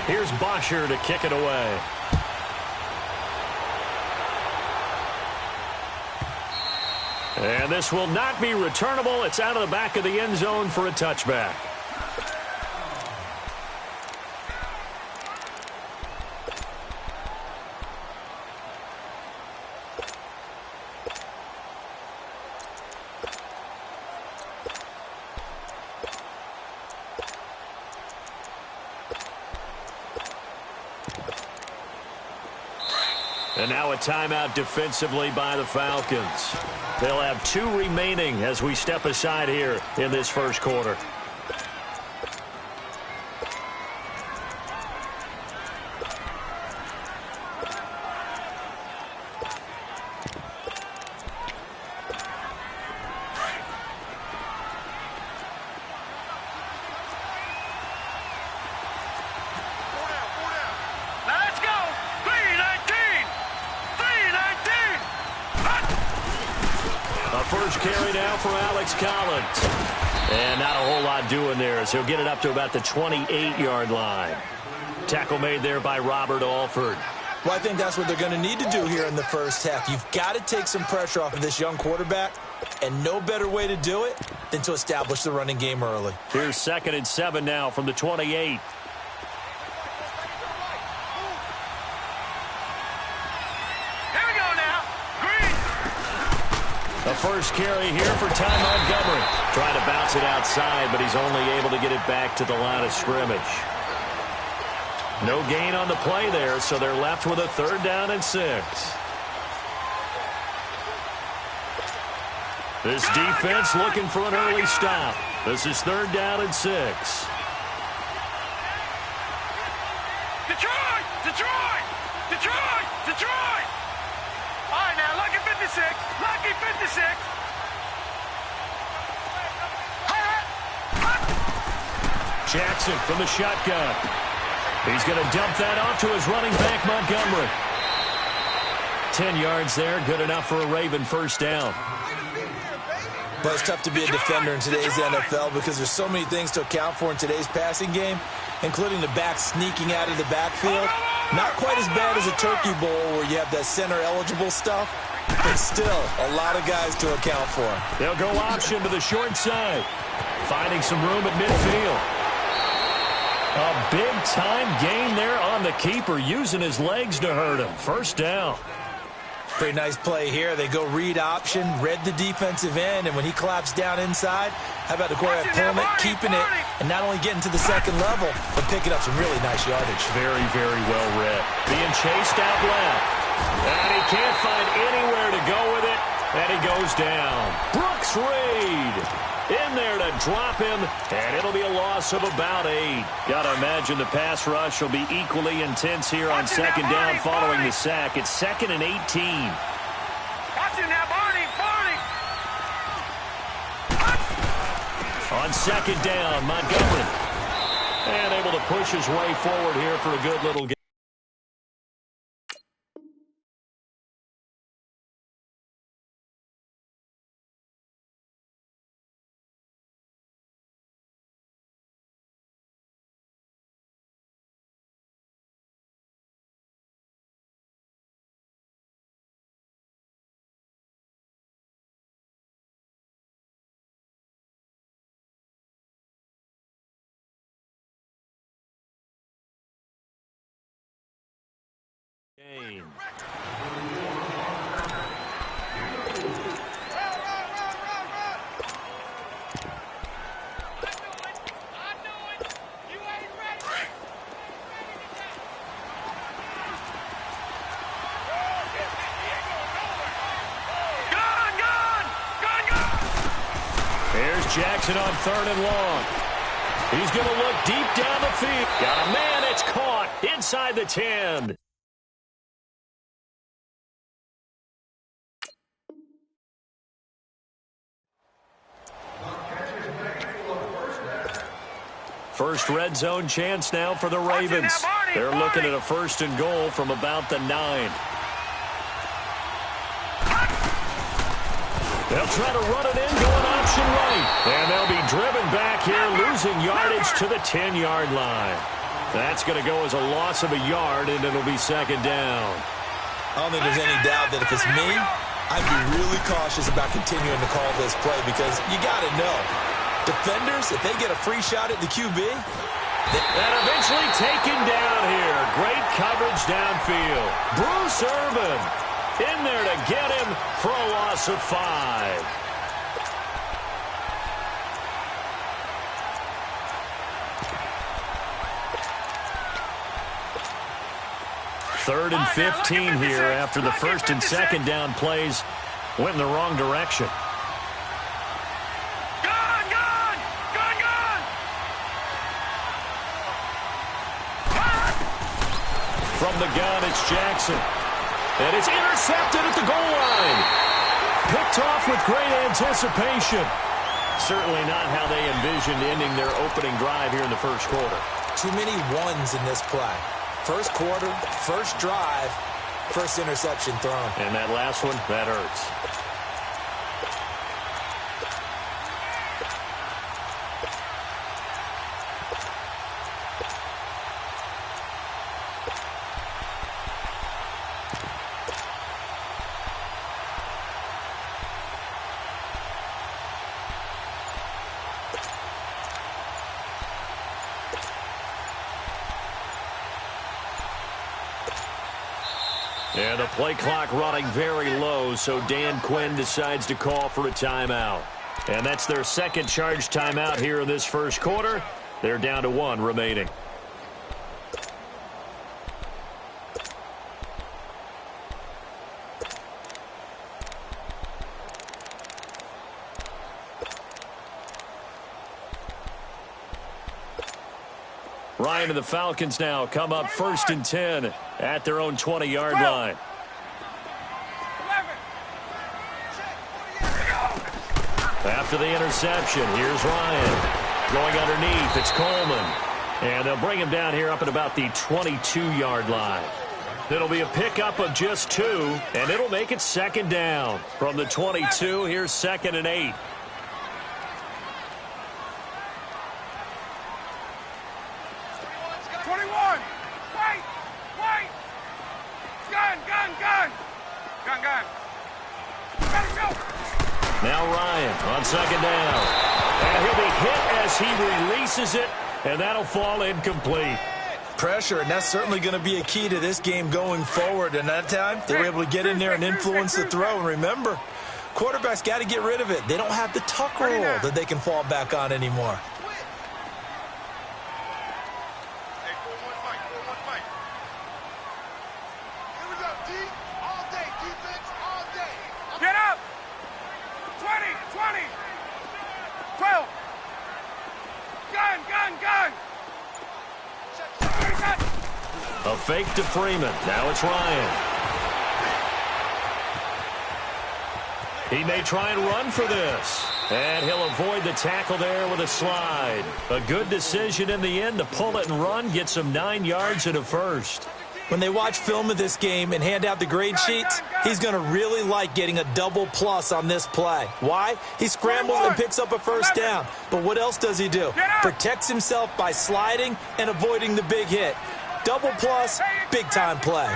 Here's Bosher to kick it away. And this will not be returnable. It's out of the back of the end zone for a touchback. And now a timeout defensively by the Falcons. They'll have 2 remaining as we step aside here in this first quarter. Carry now for Alex Collins. And not a whole lot doing there as he'll get it up to about the 28-yard line. Tackle made there by Robert Alford. Well, I think that's what they're going to need to do here in the first half. You've got to take some pressure off of this young quarterback, and no better way to do it than to establish the running game early. Here's 2nd and 7 now from the 28. The first carry here for Ty Montgomery. Trying to bounce it outside, but he's only able to get it back to the line of scrimmage. No gain on the play there, so they're left with a 3rd down and 6. This defense looking for an early stop. This is 3rd down and 6. Detroit! Detroit! Detroit! Detroit! All right, now, lucky 56. Lucky 56. Jackson from the shotgun. He's going to dump that off to his running back, Montgomery. 10 yards there, good enough for a Raven first down. But it's tough to be a defender in today's NFL because there's so many things to account for in today's passing game, including the back sneaking out of the backfield. Not quite as bad as a Turkey Bowl where you have that center-eligible stuff, but still a lot of guys to account for. They'll go option to the short side, finding some room at midfield. A big-time gain there on the keeper, using his legs to hurt him. First down. Pretty nice play here. They go read option, read the defensive end, and when he claps down inside, how about the quarterback pulling it, keeping it, and not only getting to the second level, but picking up some really nice yardage. Very, very well read. Being chased out left. And he can't find anywhere to go with it, and he goes down. Brooks Reed in there to drop him, and it'll be a loss of about 8. Gotta imagine the pass rush will be equally intense here on 2nd down following the sack. It's 2nd and 18. Watch it now, Barney! On 2nd down, Montgomery. And able to push his way forward here for a good little game. Game. Here's Jackson on 3rd and long. He's going to look deep down the field. Got a man, it's caught inside the 10. First red zone chance now for the Ravens. They're looking at a 1st and goal from about the 9. They'll try to run it in, going option right. And they'll be driven back here, losing yardage to the 10-yard line. That's going to go as a loss of a yard, and it'll be second down. I don't think there's any doubt that if it's me, I'd be really cautious about continuing to call this play because you got to know, defenders, if they get a free shot at the QB, and eventually taken down here. Great coverage downfield. Bruce Irvin in there to get him for a loss of 5. Third and 15 here after the first and second down plays went in the wrong direction. Gone! From the gun, it's Jackson. And it's intercepted at the goal line. Picked off with great anticipation. Certainly not how they envisioned ending their opening drive here in the first quarter. too many ones in this play. First quarter, first drive, first interception thrown. And that last one, that hurts. And the play clock running very low, so Dan Quinn decides to call for a timeout. And that's their second charge timeout here in this first quarter. They're down to 1 remaining. Ryan and the Falcons now come up 1st and 10 at their own 20-yard line. After the interception, here's Ryan. Going underneath, it's Coleman. And they'll bring him down here up at about the 22-yard line. It'll be a pickup of just 2, and it'll make it second down. From the 22, here's 2nd and 8. Now Ryan on second down. And he'll be hit as he releases it, and that'll fall incomplete. Pressure, and that's certainly going to be a key to this game going forward. And that time, they were able to get in there and influence the throw. And remember, quarterbacks got to get rid of it. They don't have the tuck roll that they can fall back on anymore. A fake to Freeman. Now it's Ryan. He may try and run for this. And he'll avoid the tackle there with a slide. A good decision in the end to pull it and run. Gets him 9 yards and a first. When they watch film of this game and hand out the grade sheets, he's going to really like getting a double plus on this play. Why? He scrambles and picks up a first down. But what else does he do? Protects himself by sliding and avoiding the big hit. Double plus, big-time play.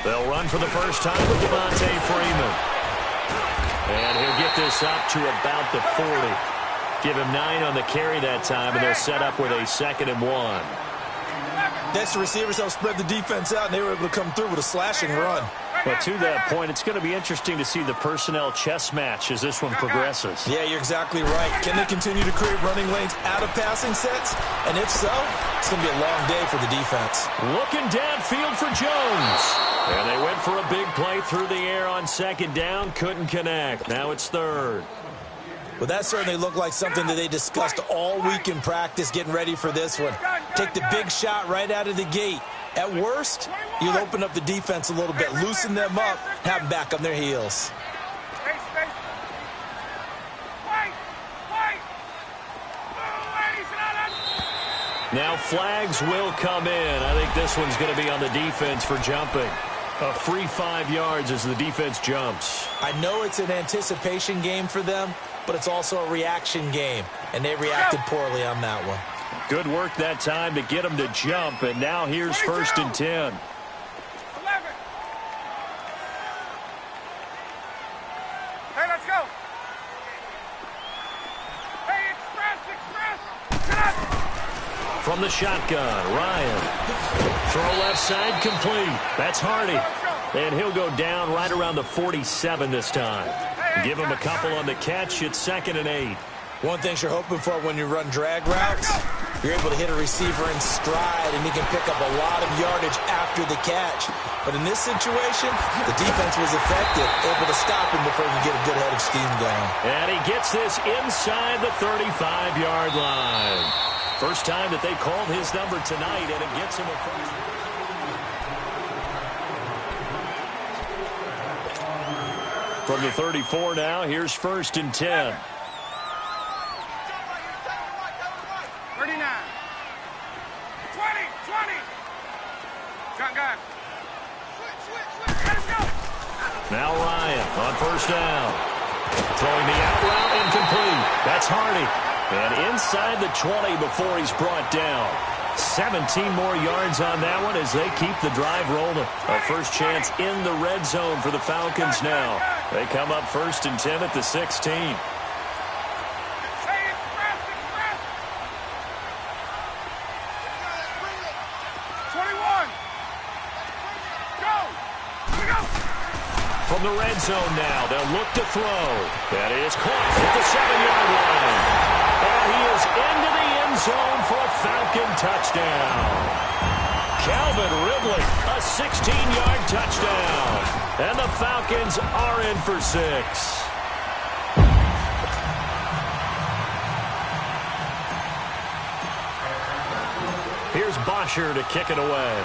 They'll run for the first time with Devontae Freeman. And he'll get this up to about the 40. Give him 9 on the carry that time, and they're set up with a 2nd and 1. That's the receivers help spread the defense out, and they were able to come through with a slashing run. But to that point, it's going to be interesting to see the personnel chess match as this one progresses. Yeah, you're exactly right. Can they continue to create running lanes out of passing sets? And if so, it's going to be a long day for the defense. Looking downfield for Jones. And they went for a big play through the air on 2nd down. Couldn't connect. Now it's 3rd. Well, that certainly looked like something that they discussed all week in practice getting ready for this one. Take the big shot right out of the gate. At worst, you'll open up the defense a little bit, loosen them up, have them back on their heels. Now flags will come in. I think this one's going to be on the defense for jumping. A free 5 yards as the defense jumps. I know it's an anticipation game for them, but it's also a reaction game, and they reacted poorly on that one. Good work that time to get them to jump, and now here's 1st and 10. 11. Hey, let's go. Hey, express. Get up. From the shotgun, Ryan. Throw left side complete. That's Hardy. And he'll go down right around the 47 this time. Give him a couple on the catch. It's 2nd and 8. One thing you're hoping for when you run drag routes, you're able to hit a receiver in stride, and he can pick up a lot of yardage after the catch. But in this situation, the defense was effective, able to stop him before he could get a good head of steam going. And he gets this inside the 35-yard line. First time that they called his number tonight, and it gets him a first. From the 34 now, here's 1st and 10. 39. 20. Shotgun. Switch. Let's go. Now Ryan on 1st down. Throwing the out route incomplete. That's Hardy. And inside the 20 before he's brought down. 17 more yards on that one as they keep the drive rolling. A first chance in the red zone for the Falcons now. They come up 1st and 10 at the 16. Hey, express. 21. Go. From the red zone now, they'll look to throw. That is caught at the 7-yard line. And he is into the end zone for a Falcon touchdown. Calvin Ridley, a 16-yard touchdown. And the Falcons are in for 6. Here's Bosher to kick it away.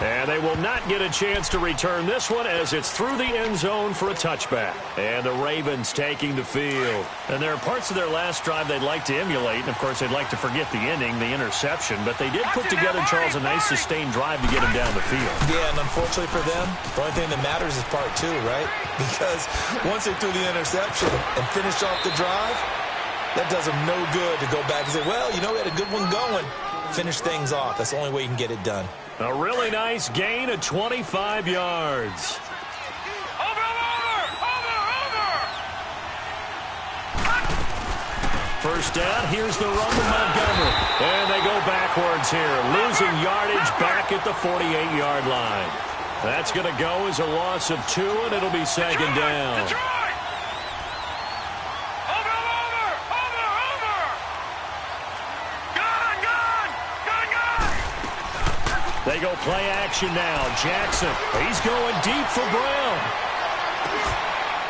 And they will not get a chance to return this one as it's through the end zone for a touchback. And the Ravens taking the field. And there are parts of their last drive they'd like to emulate. And, of course, they'd like to forget the ending, the interception. But they did put together, Charles, a nice sustained drive to get him down the field. Yeah, and unfortunately for them, the only thing that matters is part 2, right? Because once they threw the interception and finished off the drive, that does them no good to go back and say, well, you know, we had a good one going. Finish things off. That's the only way you can get it done. A really nice gain of 25 yards. Over. First down, here's the run to Montgomery. And they go backwards here, losing yardage back at the 48-yard line. That's going to go as a loss of 2, and it'll be 2nd down. They go play action now. Jackson, he's going deep for Brown.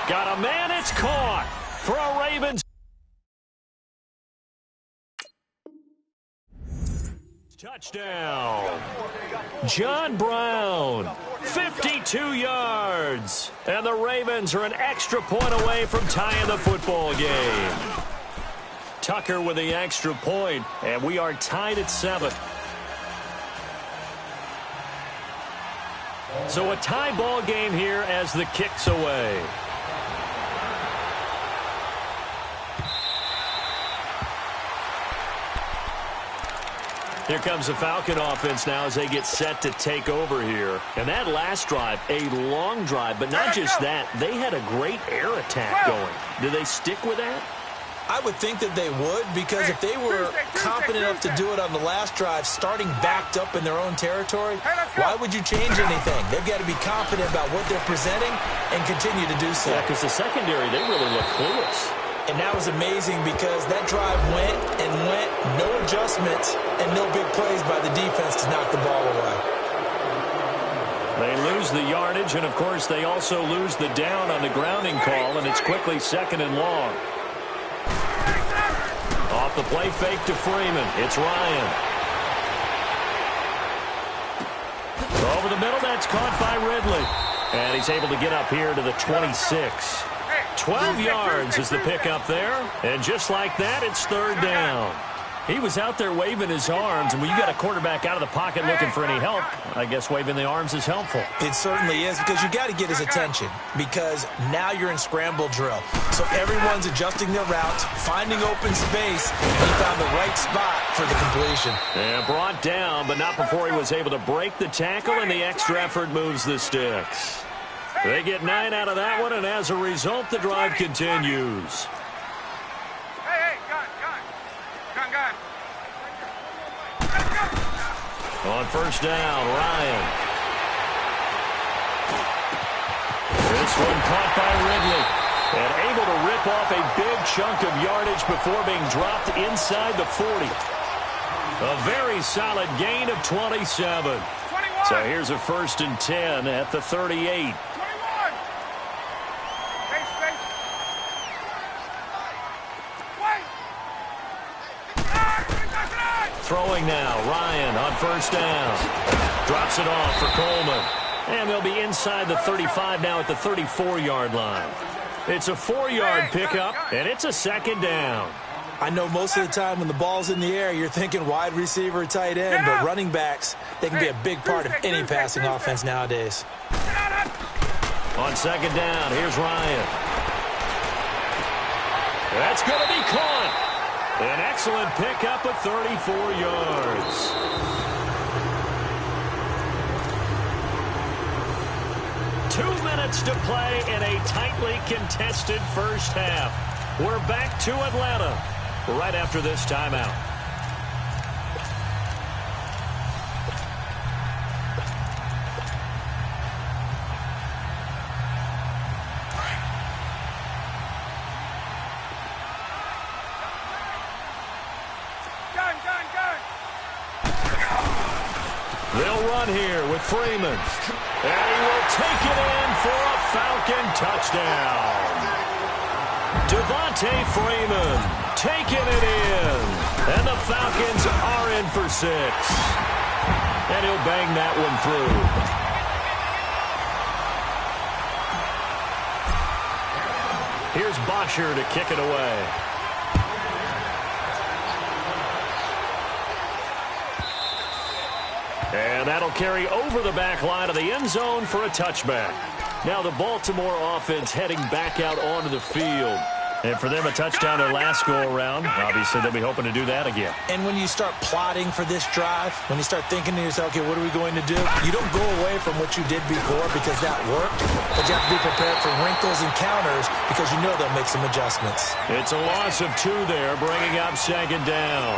Got a man, it's caught for a Ravens. Touchdown. John Brown, 52 yards. And the Ravens are an extra point away from tying the football game. Tucker with the extra point, and we are tied at 7. So a tie ball game here as the kick's away. Here comes the Falcon offense now as they get set to take over here. And that last drive, a long drive, but not just that. They had a great air attack going. Do they stick with that? I would think that they would, because if they were confident enough to do it on the last drive, starting backed up in their own territory, why would you change anything? They've got to be confident about what they're presenting and continue to do so. Yeah, because the secondary, they really look clueless. And that was amazing because that drive went and went, no adjustments, and no big plays by the defense to knock the ball away. They lose the yardage, and, of course, they also lose the down on the grounding call, and it's quickly 2nd and long. Off the play fake to Freeman. It's Ryan. Over the middle, that's caught by Ridley. And he's able to get up here to the 26. 12 yards is the pickup there. And just like that, it's 3rd down. He was out there waving his arms, and when you got a quarterback out of the pocket looking for any help, I guess waving the arms is helpful. It certainly is, because you got to get his attention, because now you're in scramble drill. So everyone's adjusting their routes, finding open space, and he found the right spot for the completion. And brought down, but not before he was able to break the tackle, and the extra effort moves the sticks. They get 9 out of that one, and as a result, the drive continues. On first down, Ryan. This one caught by Ridley. And able to rip off a big chunk of yardage before being dropped inside the 40. A very solid gain of 27. 21. So here's a 1st and 10 at the 38. 21. Space. Throwing now, Ryan on first down. Drops it off for Coleman. And they'll be inside the 35 now at the 34-yard line. It's a 4-yard pickup, and it's a 2nd down. I know most of the time when the ball's in the air, you're thinking wide receiver or tight end, but running backs, they can be a big part of any passing offense nowadays. On 2nd down, here's Ryan. That's going to be caught. An excellent pickup of 34 yards. Two minutes to play in a tightly contested first half. We're back to Atlanta right after this timeout. They'll run here with Freeman. And he will take it in for a Falcon touchdown. Devontae Freeman taking it in. And the Falcons are in for 6. And he'll bang that one through. Here's Bosher to kick it away. And that'll carry over the back line of the end zone for a touchback. Now the Baltimore offense heading back out onto the field. And for them, a touchdown their last go-around. Obviously, they'll be hoping to do that again. And when you start plotting for this drive, when you start thinking to yourself, okay, what are we going to do? You don't go away from what you did before because that worked, but you have to be prepared for wrinkles and counters because you know they'll make some adjustments. It's a loss of 2 there, bringing up 2nd down.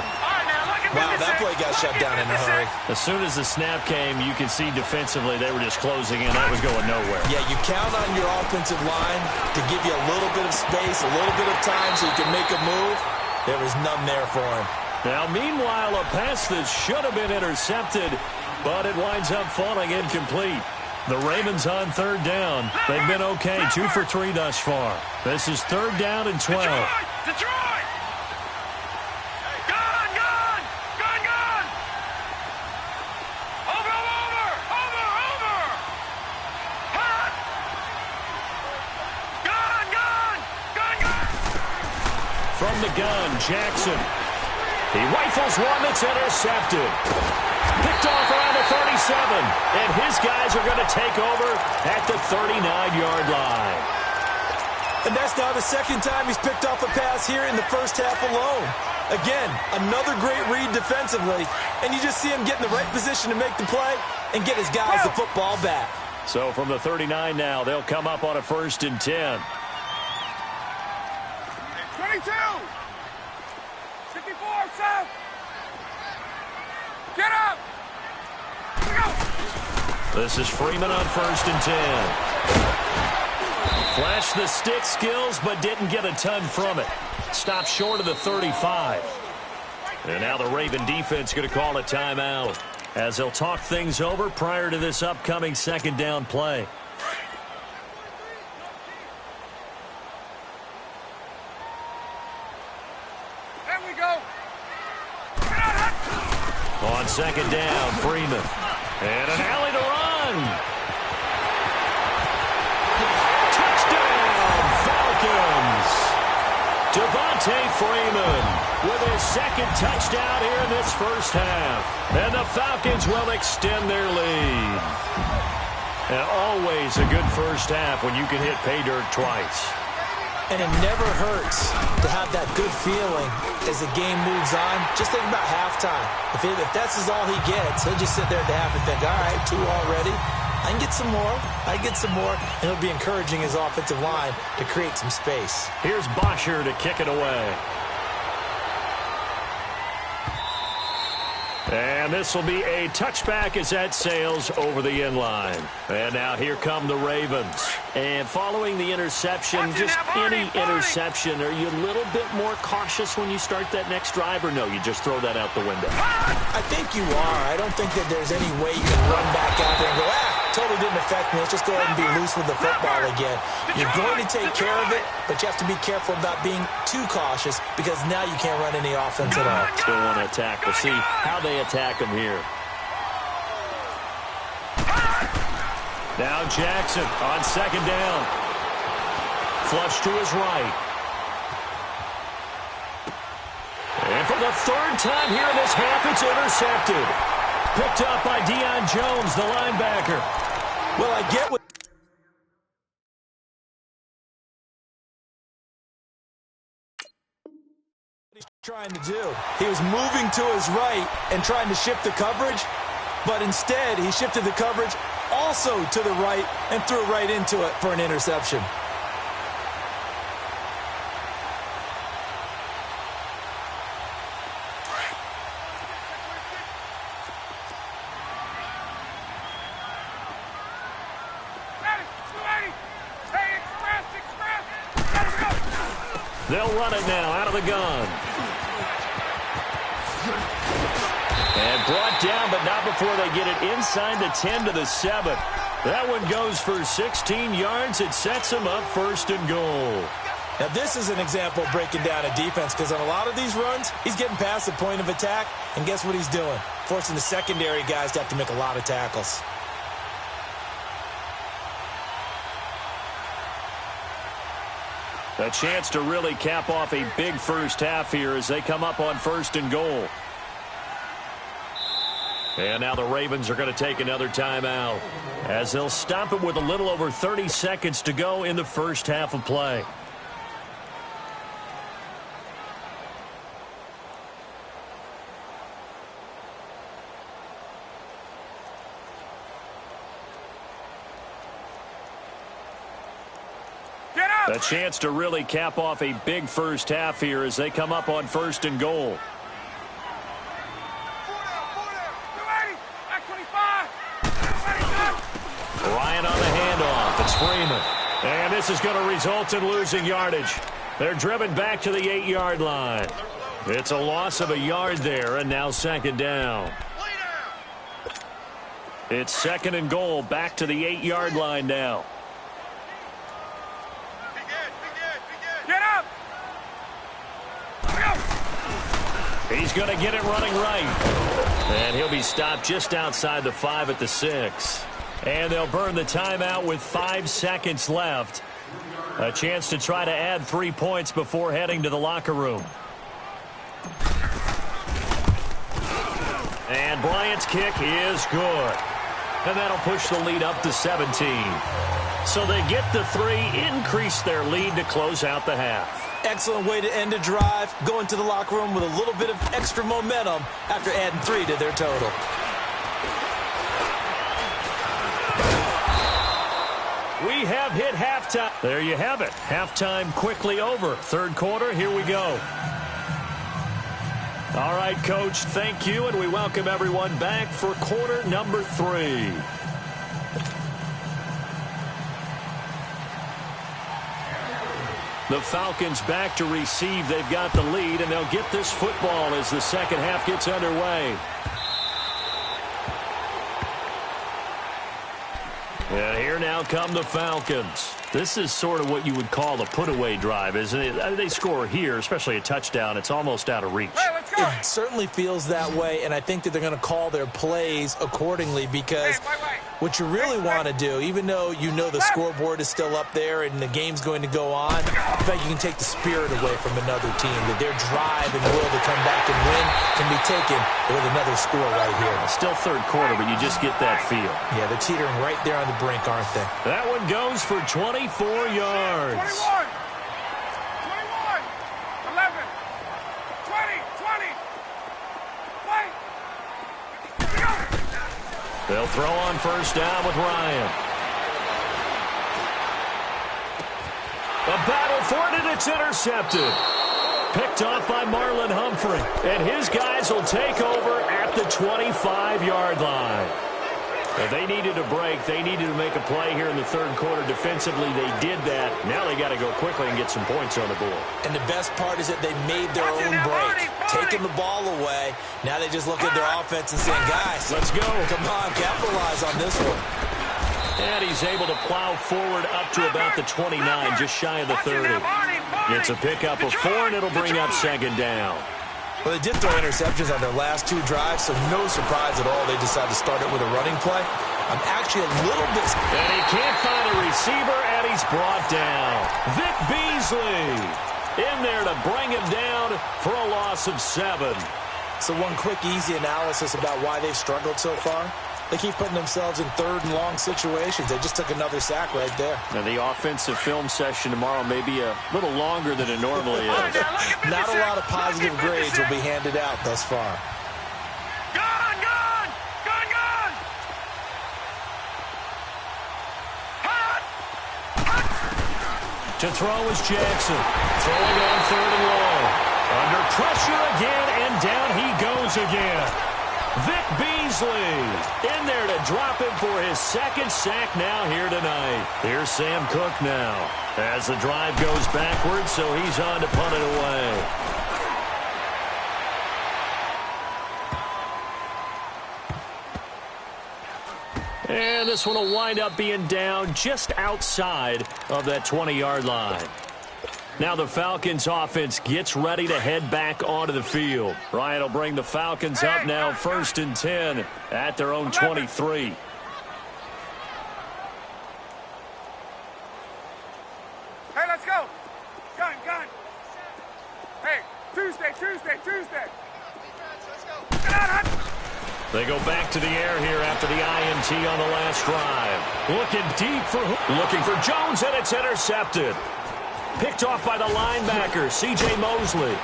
Wow, that play got shut down in a hurry. As soon as the snap came, you could see defensively they were just closing in. That was going nowhere. Yeah, you count on your offensive line to give you a little bit of space, a little bit of time so you can make a move. There was none there for him. Now, meanwhile, a pass that should have been intercepted, but it winds up falling incomplete. The Ravens on 3rd down. They've been okay, 2 for 3 thus far. This is 3rd down and 12. Detroit! From the gun, Jackson. He rifles one that's intercepted. Picked off around the 37. And his guys are going to take over at the 39-yard line. And that's now the 2nd time he's picked off a pass here in the first half alone. Again, another great read defensively. And you just see him get in the right position to make the play and get his guys the football back. So from the 39 now, they'll come up on a 1st and 10. 22! 54, south! Get up! Go! This is Freeman on 1st and 10. Flashed the stick skills, but didn't get a ton from it. Stopped short of the 35. And now the Raven defense going to call a timeout as they'll talk things over prior to this upcoming 2nd down play. On 2nd down, Freeman. And an alley to run. Touchdown, Falcons. Devontae Freeman with his second touchdown here in this first half. And the Falcons will extend their lead. And always a good first half when you can hit pay dirt twice. And it never hurts to have that good feeling as the game moves on. Just think about halftime. If that's all he gets, he'll just sit there at the half and think, all right, 2 already. I can get some more. I can get some more. And he'll be encouraging his offensive line to create some space. Here's Bosher to kick it away. And this will be a touchback as that sails over the end line. And now here come the Ravens. And following the interception, just any interception, are you a little bit more cautious when you start that next drive, or no, you just throw that out the window? I think you are. I don't think that there's any way you can run back out there and go, totally didn't affect me. Let's just go ahead and be loose with the football again. You're going to take care of it, but you have to be careful about being too cautious because now you can't run any offense at all. Still want to attack. We'll see how they attack him here. Now Jackson on second down. Flush to his right. And for the third time here in this half, it's intercepted. Picked up by Deion Jones, the linebacker. Well, I get what he's trying to do. He was moving to his right and trying to shift the coverage, but instead he shifted the coverage also to the right and threw right into it for an interception. They'll run it now out of the gun. And brought down, but not before they get it inside the 10 to the 7. That one goes for 16 yards. It sets them up first and goal. Now, this is an example of breaking down a defense because on a lot of these runs, he's getting past the point of attack, and guess what he's doing? Forcing the secondary guys to have to make a lot of tackles. A chance to really cap off a big first half here as they come up on first and goal. And now the Ravens are going to take another timeout as they'll stop it with a little over 30 seconds to go in the first half of play. A chance to really cap off a big first half here as they come up on first and goal. Ryan on the handoff. It's Freeman. And this is going to result in losing yardage. They're driven back to the 8-yard line. It's a loss of a yard there, and now second down. It's second and goal, back to the 8-yard line now. Get up! He's going to get it running right. And he'll be stopped just outside the 5 at the 6. And they'll burn the timeout with 5 seconds left. A chance to try to add 3 points before heading to the locker room. And Bryant's kick is good. And that'll push the lead up to 17. So they get the 3, increase their lead to close out the half. Excellent way to end a drive, going to the locker room with a little bit of extra momentum after adding 3 to their total. We have hit halftime. There you have it. Halftime quickly over. Third quarter, here we go. All right, Coach, thank you, and we welcome everyone back for quarter number 3. The Falcons back to receive. They've got the lead, and they'll get this football as the second half gets underway. And here now come the Falcons. This is sort of what you would call a put-away drive, isn't it? They score here, especially a touchdown. It's almost out of reach. Hey, let's go! It certainly feels that way, and I think that they're going to call their plays accordingly because what you really want to do, even though you know the scoreboard is still up there and the game's going to go on, I think you can take the spirit away from another team, that their drive and will to come back and win can be taken with another score right here. Still third quarter, but you just get that feel. Yeah, they're teetering right there on the brink, aren't they? That one goes for 24 yards. 21, 11, 20, 20. Play. Go. They'll throw on first down with Ryan. A battle for it, and it's intercepted. Picked off by Marlon Humphrey. And his guys will take over at the 25-yard line. If they needed a break, they needed to make a play here in the third quarter. Defensively, they did that. Now they got to go quickly and get some points on the board. And the best part is that they made their own break. Taking the ball away. Now they just look at their offense and saying, guys, let's go. Come on, capitalize on this one. And he's able to plow forward up to about the 29, just shy of the 30. It's a pickup of 4, and it'll bring up second down. Well, they did throw interceptions on their last 2 drives, so no surprise at all they decided to start it with a running play. I'm actually a little bit... And he can't find a receiver, and he's brought down. Vic Beasley in there to bring him down for a loss of 7. So one quick, easy analysis about why they've struggled so far. They keep putting themselves in third and long situations. They just took another sack right there. And the offensive film session tomorrow may be a little longer than it normally is. Not a lot of positive grades will be handed out thus far. Gone! To throw is Jackson. Throwing on third and long. Under pressure again, and down he goes again. Vic Beasley in there to drop him for his second sack now here tonight. Here's Sam Cook now as the drive goes backwards, so he's on to punt it away. And this one will wind up being down just outside of that 20-yard line. Now the Falcons offense gets ready to head back onto the field. Ryan will bring the Falcons up now 1st and 10 at their own 23. Hey, let's go. Gun. Hey, Tuesday. Get out, They go back to the air here after the INT on the last drive. Looking deep looking for Jones, and it's intercepted. Picked off by the linebacker, C.J. Mosley.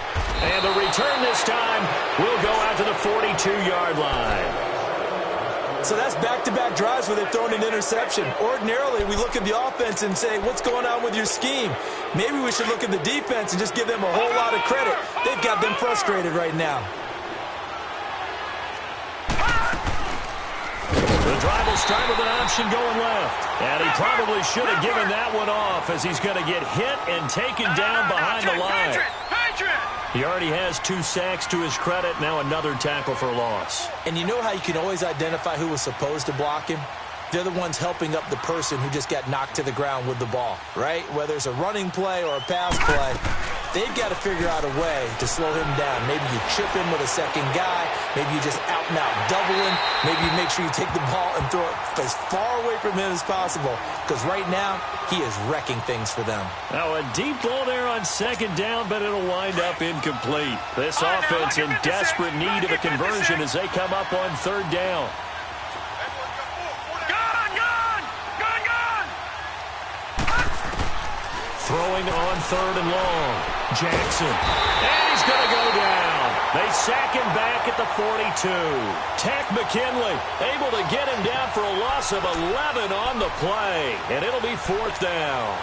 And the return this time will go out to the 42-yard line. So that's back-to-back drives where they've thrown an interception. Ordinarily, we look at the offense and say, what's going on with your scheme? Maybe we should look at the defense and just give them a whole lot of credit. They've got them frustrated right now. The drive will start with an option going left. And he probably should have given that one off as he's going to get hit and taken down behind the line. He already has 2 sacks to his credit. Now another tackle for loss. And you know how you can always identify who was supposed to block him? They're the ones helping up the person who just got knocked to the ground with the ball, right? Whether it's a running play or a pass play, they've got to figure out a way to slow him down. Maybe you chip him with a second guy. Maybe you just out-and-out double him. Maybe you make sure you take the ball and throw it as far away from him as possible. Because right now, he is wrecking things for them. Now a deep ball there on second down, but it'll wind up incomplete. This offense in desperate need of a conversion as they come up on third down. Throwing on third and long. Jackson. And he's going to go down. They sack him back at the 42. Tack McKinley able to get him down for a loss of 11 on the play. And it'll be 4th down.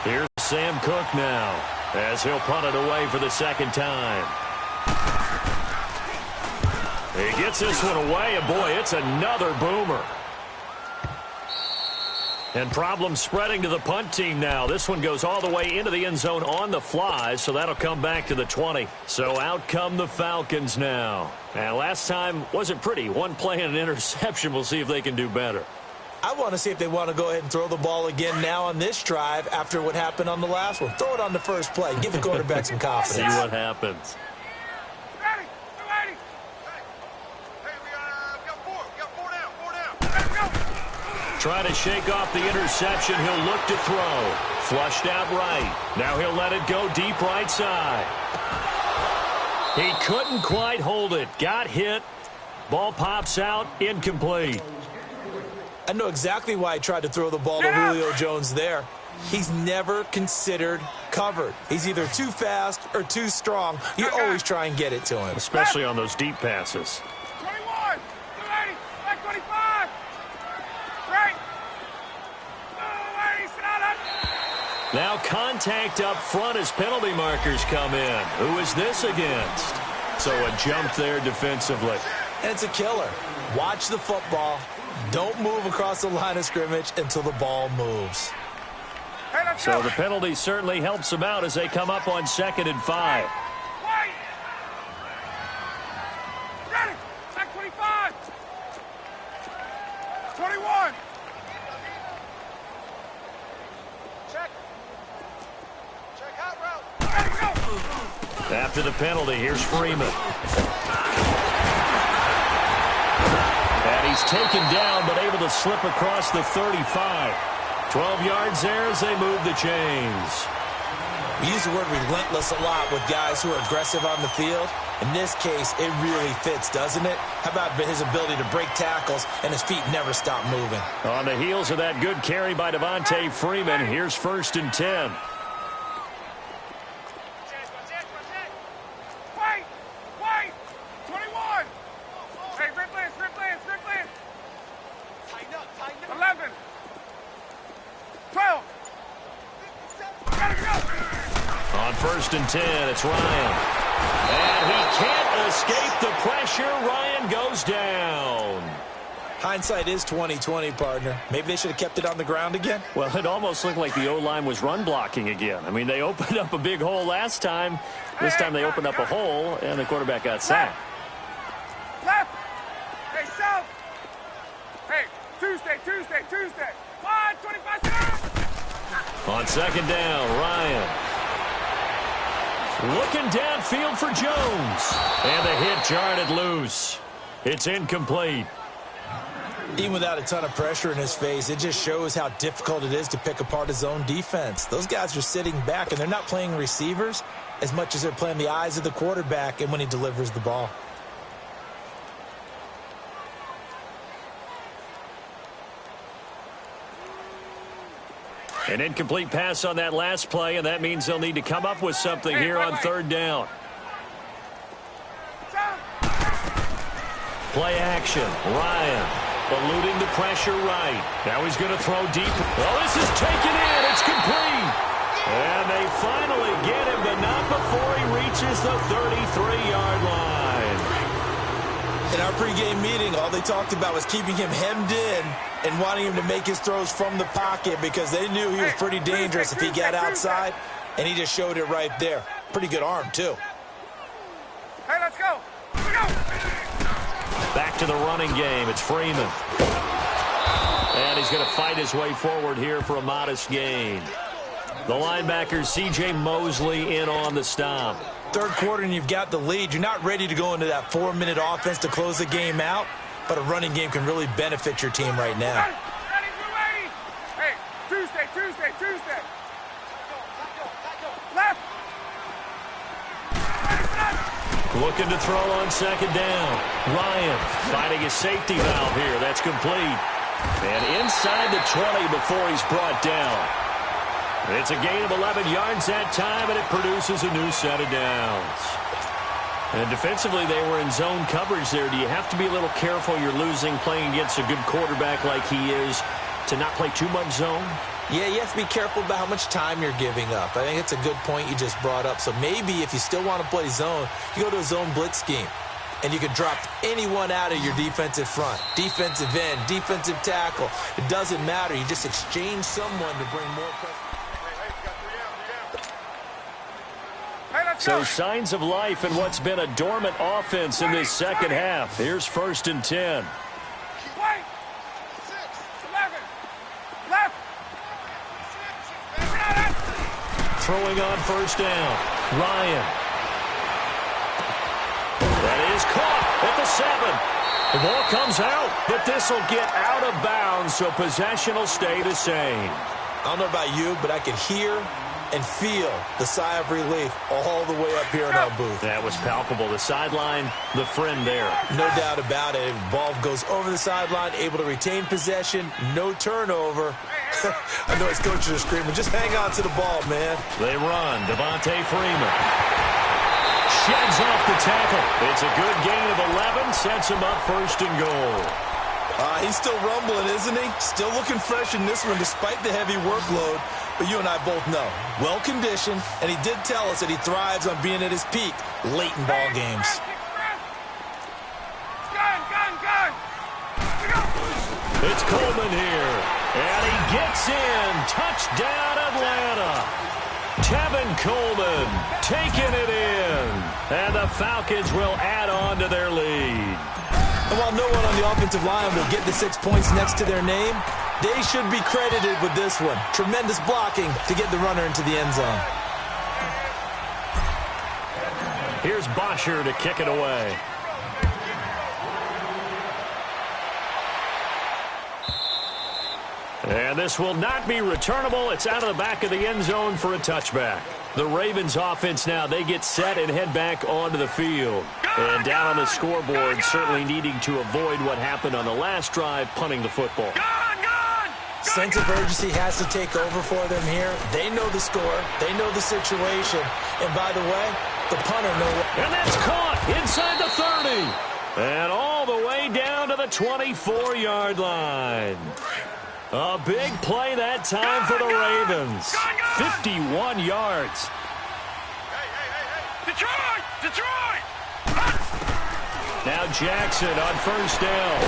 Here's Sam Cook now as he'll punt it away for the second time. He gets this one away, and boy, it's another boomer. And problems spreading to the punt team now. This one goes all the way into the end zone on the fly, so that'll come back to the 20. So out come the Falcons now. And last time wasn't pretty. One play and an interception. We'll see if they can do better. I want to see if they want to go ahead and throw the ball again now on this drive after what happened on the last one. Throw it on the first play. Give the quarterback some confidence. See what happens. Trying to shake off the interception. He'll look to throw. Flushed out right. Now he'll let it go deep right side. He couldn't quite hold it. Got hit. Ball pops out. Incomplete. I know exactly why he tried to throw the ball to Julio Jones there. He's never considered covered. He's either too fast or too strong. You always try and get it to him. Especially on those deep passes. 21, 280, back 25. Right. 280, sit down. Now contact up front as penalty markers come in. Who is this against? So a jump there defensively. And it's a killer. Watch the football. Don't move across the line of scrimmage until the ball moves. Hey, let's So go. the penalty certainly helps them out as they come up on 2nd and 5. Wait. Ready. Back 25. 21. Check. Check out route. Ready, go. After the penalty, here's Freeman. And he's taken down, but able to slip across the 35. 12 yards there as they move the chains. We use the word relentless a lot with guys who are aggressive on the field. In this case, it really fits, doesn't it? How about his ability to break tackles and his feet never stop moving? On the heels of that good carry by Devontae Freeman, here's 1st and 10. Wait. 21. Hey, Rick Lance. 11. 12. Gotta go. On 1st and 10, it's Ryan. And he can't escape the pressure. Ryan goes down. Hindsight is 20/20, partner. Maybe they should have kept it on the ground again. Well, it almost looked like the O-line was run blocking again. I mean, they opened up a big hole last time. This time they opened up a hole, and the quarterback got sacked. Left. Hey, south. Hey, Tuesday. 5, 25. On 2nd down, Ryan. Looking downfield for Jones. And the hit jarred it loose. It's incomplete. Even without a ton of pressure in his face, it just shows how difficult it is to pick apart his own defense. Those guys are sitting back, and they're not playing receivers as much as they're playing the eyes of the quarterback and when he delivers the ball. An incomplete pass on that last play, and that means they'll need to come up with something here on 3rd down. Play action. Ryan eluding the pressure right. Now he's going to throw deep. Oh, this is taken in. It's complete. And they finally get him, but not before he reaches the 33-yard line. In our pregame meeting, all they talked about was keeping him hemmed in and wanting him to make his throws from the pocket because they knew he was pretty dangerous if he got outside, and he just showed it right there. Pretty good arm, too. Hey, let's go. Back to the running game. It's Freeman. And he's going to fight his way forward here for a modest gain. The linebacker, C.J. Mosley, in on the stop. 3rd quarter and you've got the lead. You're not ready to go into that 4-minute offense to close the game out, but a running game can really benefit your team right now. Ready. Hey, Tuesday. Left. Looking to throw on 2nd down. Ryan finding his safety valve here. That's complete. And inside the 20 before he's brought down. It's a gain of 11 yards that time, and it produces a new set of downs. And defensively, they were in zone coverage there. Do you have to be a little careful you're losing playing against a good quarterback like he is to not play too much zone? Yeah, you have to be careful about how much time you're giving up. I think it's a good point you just brought up. So maybe if you still want to play zone, you go to a zone blitz scheme. And you can drop anyone out of your defensive front. Defensive end, defensive tackle. It doesn't matter. You just exchange someone to bring more pressure. So signs of life in what's been a dormant offense in this 2nd half. Here's 1st and 10. Wait. 6, 11. Left. Throwing on 1st down. Ryan. That is caught at the 7. The ball comes out, but this will get out of bounds, so possession will stay the same. I don't know about you, but I could hear and feel the sigh of relief all the way up here in our booth. That was palpable. The sideline, the friend there. No doubt about it. The ball goes over the sideline, able to retain possession, no turnover. I know his coaches are screaming, just hang on to the ball, man. They run. Devontae Freeman sheds off the tackle. It's a good gain of 11, sets him up first and goal. He's still rumbling, isn't he? Still looking fresh in this one despite the heavy workload. But you and I both know, well-conditioned, and he did tell us that he thrives on being at his peak late in ball games. It's Coleman here, and he gets in. Touchdown, Atlanta. Tevin Coleman taking it in, and the Falcons will add on to their lead. And while no one on the offensive line will get the 6 points next to their name, they should be credited with this one. Tremendous blocking to get the runner into the end zone. Here's Bosher to kick it away. And this will not be returnable. It's out of the back of the end zone for a touchback. The Ravens offense now, they get set and head back onto the field. And down on the scoreboard, certainly needing to avoid what happened on the last drive, punting the football. Sense of urgency has to take over for them here. They know the score. They know the situation. And by the way, the punter knows. And that's caught inside the 30. And all the way down to the 24-yard line. A big play that time for the Ravens. 51 yards. Detroit! Detroit! Now Jackson on first down.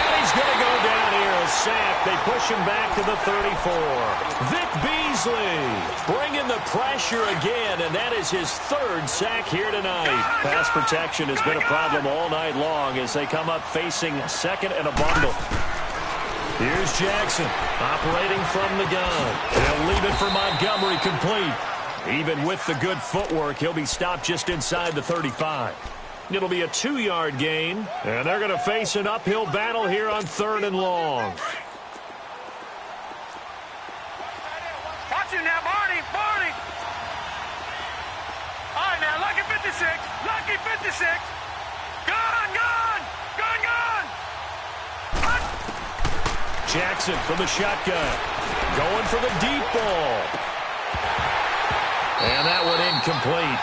And he's going to go down here, a sack. They push him back to the 34. Vic Beasley bringing the pressure again, and that is his third sack here tonight. Pass protection has been a problem all night long as they come up facing second and a bundle. Here's Jackson operating from the gun. He'll leave it for Montgomery complete. Even with the good footwork, he'll be stopped just inside the 35. It'll be a 2-yard gain, and they're going to face an uphill battle here on 3rd and long. Watch it now, Barney, Barney. All right, now, lucky 56, lucky 56. Gun, gun, gun, gun. Jackson from the shotgun, going for the deep ball. And that one incomplete.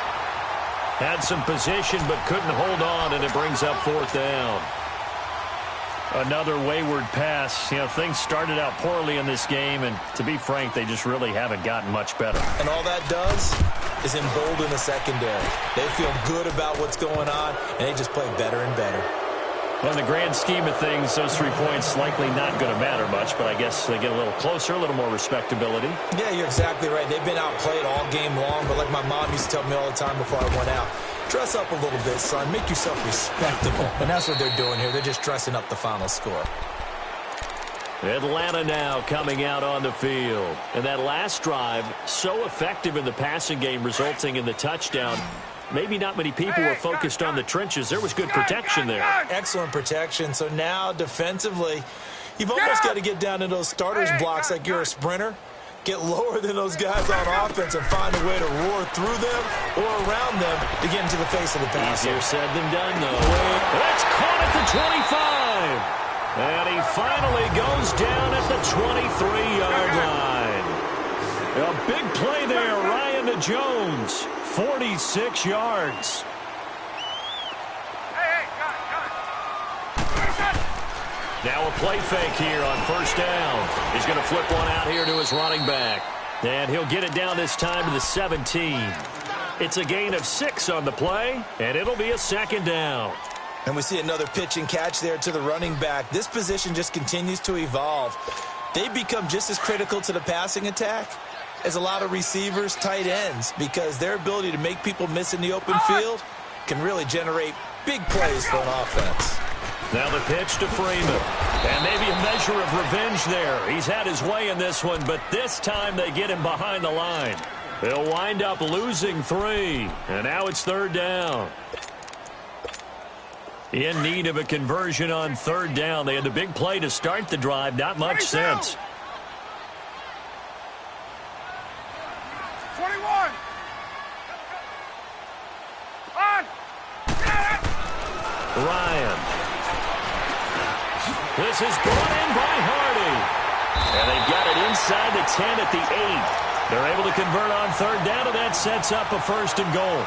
Had some position but couldn't hold on, and it brings up 4th down. Another wayward pass. You know, things started out poorly in this game, and to be frank, they just really haven't gotten much better. And all that does is embolden the secondary. They feel good about what's going on, and they just play better and better. Well, in the grand scheme of things, those 3 points likely not going to matter much, but I guess they get a little closer, a little more respectability. Yeah, you're exactly right. They've been outplayed all game long, but like my mom used to tell me all the time before I went out, dress up a little bit, son. Make yourself respectable. And that's what they're doing here. They're just dressing up the final score. Atlanta now coming out on the field. And that last drive, so effective in the passing game, resulting in the touchdown. Maybe not many people were focused on the trenches. There was good protection there. Excellent protection. So now defensively, you've almost got to get down to those starters blocks like you're a sprinter. Get lower than those guys on offense and find a way to roar through them or around them to get into the face of the passer. Easier said than done, though. That's caught at the 25. And he finally goes down at the 23-yard line. A big play there, Ryan to Jones. 46 yards. Now a play fake here on first down. He's going to flip one out here to his running back. And he'll get it down this time to the 17. It's a gain of 6 on the play, and it'll be a 2nd down. And we see another pitch and catch there to the running back. This position just continues to evolve. They become just as critical to the passing attack as a lot of receivers, tight ends, because their ability to make people miss in the open field can really generate big plays for an offense. Now the pitch to Freeman. And maybe a measure of revenge there. He's had his way in this one, but this time they get him behind the line. They'll wind up losing 3. And now it's 3rd down. In need of a conversion on third down. They had the big play to start the drive. Not much sense. 21. On. Ryan. This is brought in by Hardy. And they've got it inside the 10 at the 8. They're able to convert on third down, and that sets up a 1st and goal.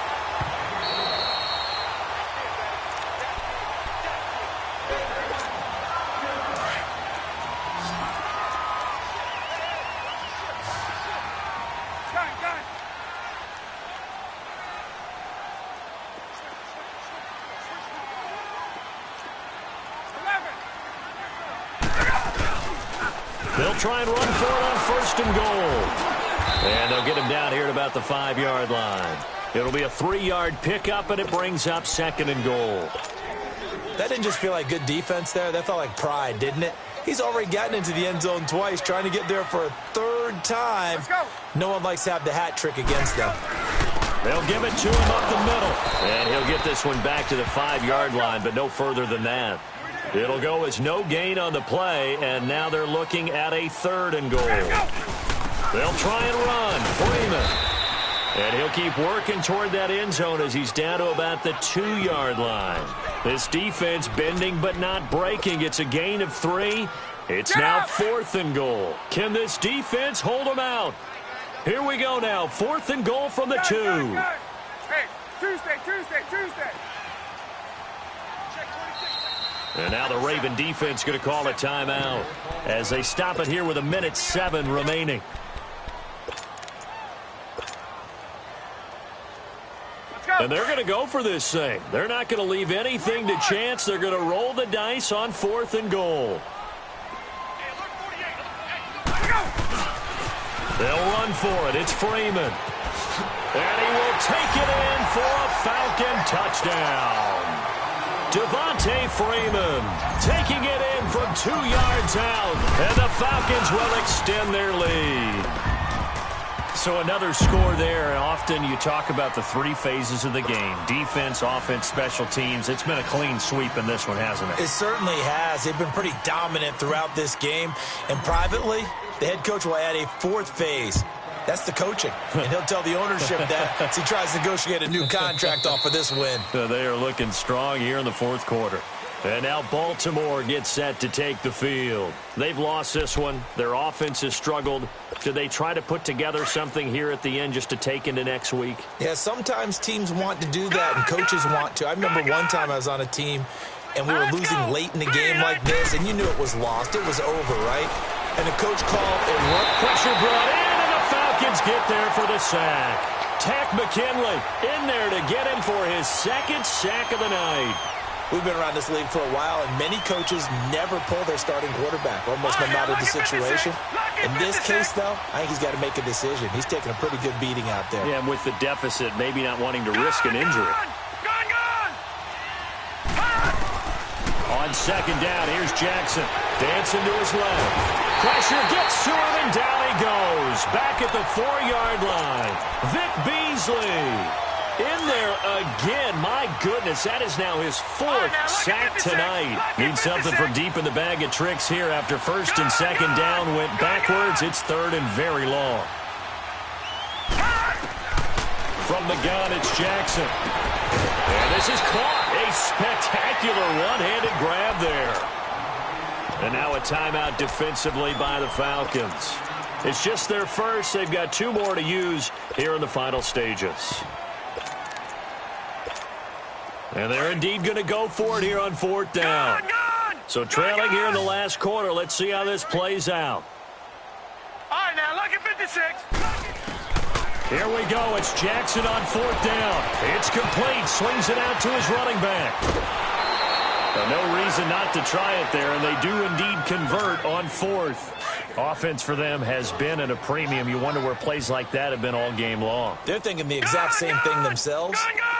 They'll try and run for it on 1st and goal. And they'll get him down here at about the 5-yard line. It'll be a 3-yard pickup, and it brings up 2nd and goal. That didn't just feel like good defense there. That felt like pride, didn't it? He's already gotten into the end zone twice, trying to get there for a 3rd time. No one likes to have the hat trick against them. They'll give it to him up the middle. And he'll get this one back to the 5-yard line, but no further than that. It'll go as no gain on the play, and now they're looking at a 3rd and goal. They'll try and run. Freeman. And he'll keep working toward that end zone as he's down to about the 2-yard line. This defense bending but not breaking. It's a gain of 3. It's now 4th and goal. Can this defense hold them out? Here we go now. 4th and goal from the 2. Hey, Tuesday. And now the Raven defense going to call a timeout as they stop it here with 1:07 remaining. And they're going to go for this thing. They're not going to leave anything to chance. They're going to roll the dice on 4th and goal. They'll run for it. It's Freeman. And he will take it in for a Falcon touchdown. Devontae Freeman taking it in from 2 yards out. And the Falcons will extend their lead. So another score there, and often you talk about the 3 phases of the game. Defense, offense, special teams. It's been a clean sweep in this one, hasn't it? It certainly has. They've been pretty dominant throughout this game. And privately, the head coach will add a 4th phase. That's the coaching. And he'll tell the ownership that as he tries to negotiate a new contract off of this win. They are looking strong here in the 4th quarter. And now Baltimore gets set to take the field. They've lost this one. Their offense has struggled. Do they try to put together something here at the end just to take into next week? Yeah, sometimes teams want to do that and coaches want to. I remember one time I was on a team and we were losing late in the game like this, and you knew it was lost. It was over, right? And the coach called a run. Pressure brought in, and the Falcons get there for the sack. Tack McKinley in there to get him for his 2nd sack of the night. We've been around this league for a while, and many coaches never pull their starting quarterback, almost no matter the situation. In this case, though, I think he's got to make a decision. He's taking a pretty good beating out there. Yeah, and with the deficit, maybe not wanting to risk an injury. On 2nd down, here's Jackson. Dancing to his left. Pressure gets to him, and down he goes. Back at the 4-yard line. Vic Beasley. In there again. My goodness, that is now his 4th sack tonight. Need something from deep in the bag of tricks here after 1st and 2nd down went backwards. It's 3rd and very long. From the gun, it's Jackson. And this is caught. A spectacular one-handed grab there. And now a timeout defensively by the Falcons. It's just their first. They've got 2 more to use here in the final stages. And they're indeed going to go for it here on 4th down. So trailing here in the last quarter. Let's see how this plays out. All right, now, lucky 56. Here we go. It's Jackson on 4th down. It's complete. Swings it out to his running back. No reason not to try it there, and they do indeed convert on 4th. Offense for them has been at a premium. You wonder where plays like that have been all game long. They're thinking the exact same thing themselves,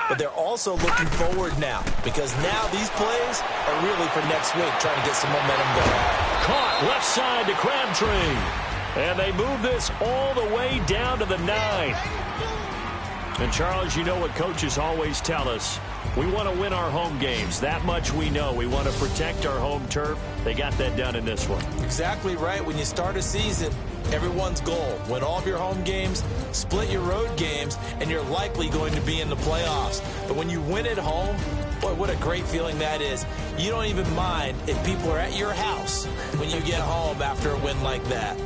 but they're also looking forward now, because now these plays are really for next week, trying to get some momentum going. Caught left side to Crabtree. And they move this all the way down to the 9. And, Charles, you know what coaches always tell us. We want to win our home games. That much we know. We want to protect our home turf. They got that done in this one. Exactly right. When you start a season, everyone's goal: win all of your home games, split your road games, and you're likely going to be in the playoffs. But when you win at home, boy, what a great feeling that is. You don't even mind if people are at your house when you get home after a win like that.